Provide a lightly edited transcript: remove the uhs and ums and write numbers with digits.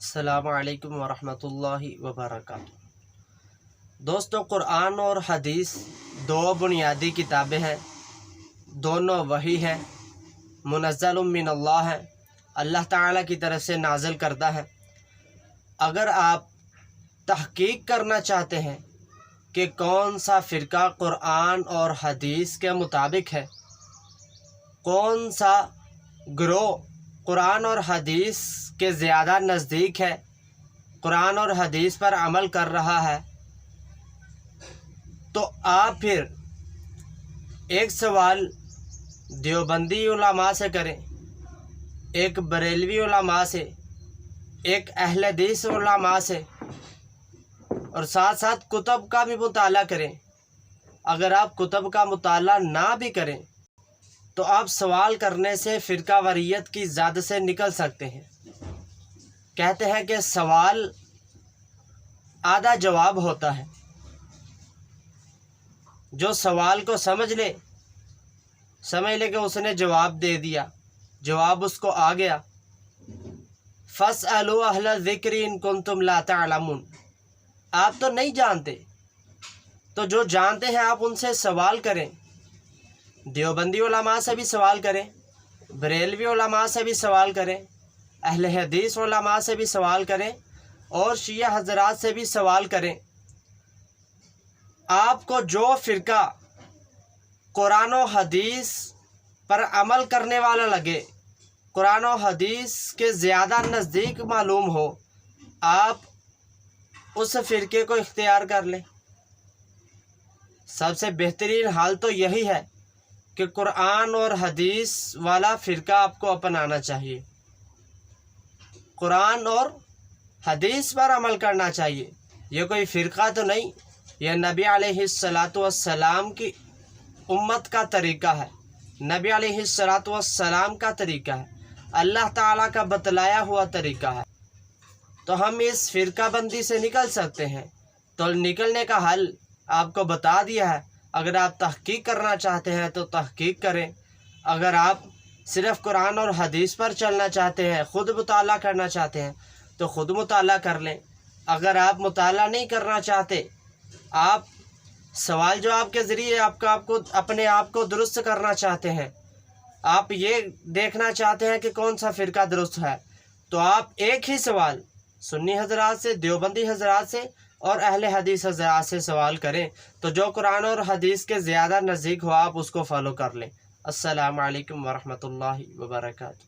السلام علیکم ورحمۃ اللہ وبرکاتہ۔ دوستو، قرآن اور حدیث دو بنیادی کتابیں ہیں، دونوں وحی ہیں، منزل من اللہ ہیں، اللہ تعالیٰ کی طرف سے نازل کردہ ہیں۔ اگر آپ تحقیق کرنا چاہتے ہیں کہ کون سا فرقہ قرآن اور حدیث کے مطابق ہے، کون سا گروہ قرآن اور حدیث کے زیادہ نزدیک ہے، قرآن اور حدیث پر عمل کر رہا ہے، تو آپ پھر ایک سوال دیوبندی علماء سے کریں، ایک بریلوی علماء سے، ایک اہل حدیث علماء سے، اور ساتھ ساتھ کتب کا بھی مطالعہ کریں۔ اگر آپ کتب کا مطالعہ نہ بھی کریں تو آپ سوال کرنے سے فرقہ واریت کی زد سے نکل سکتے ہیں۔ کہتے ہیں کہ سوال آدھا جواب ہوتا ہے۔ جو سوال کو سمجھ لے کہ اس نے جواب دے دیا، جواب اس کو آ گیا۔ فَاسْأَلُوا أَهْلَ الذِّكْرِ إِن كُنتُمْ لَا تَعْلَمُونَ۔ آپ تو نہیں جانتے، تو جو جانتے ہیں آپ ان سے سوال کریں۔ دیوبندی علماء سے بھی سوال کریں، بریلوی علماء سے بھی سوال کریں، اہل حدیث علماء سے بھی سوال کریں، اور شیعہ حضرات سے بھی سوال کریں۔ آپ کو جو فرقہ قرآن و حدیث پر عمل کرنے والا لگے، قرآن و حدیث کے زیادہ نزدیک معلوم ہو، آپ اس فرقے کو اختیار کر لیں۔ سب سے بہترین حال تو یہی ہے کہ قرآن اور حدیث والا فرقہ آپ کو اپنانا چاہیے، قرآن اور حدیث پر عمل کرنا چاہیے۔ یہ کوئی فرقہ تو نہیں، یہ نبی علیہ السلام کی امت کا طریقہ ہے، نبی علیہ السلام کا طریقہ ہے، اللہ تعالیٰ کا بتلایا ہوا طریقہ ہے۔ تو ہم اس فرقہ بندی سے نکل سکتے ہیں۔ تو نکلنے کا حل آپ کو بتا دیا ہے۔ اگر آپ تحقیق کرنا چاہتے ہیں تو تحقیق کریں، اگر آپ صرف قرآن اور حدیث پر چلنا چاہتے ہیں، خود مطالعہ کرنا چاہتے ہیں تو خود مطالعہ کر لیں۔ اگر آپ مطالعہ نہیں کرنا چاہتے، آپ سوال جواب کے ذریعے اپنے آپ کو درست کرنا چاہتے ہیں، آپ یہ دیکھنا چاہتے ہیں کہ کون سا فرقہ درست ہے، تو آپ ایک ہی سوال سنی حضرات سے، دیوبندی حضرات سے اور اہل حدیث حضرات سے سوال کریں، تو جو قرآن اور حدیث کے زیادہ نزدیک ہو آپ اس کو فالو کر لیں۔ السلام علیکم ورحمۃ اللہ وبرکاتہ۔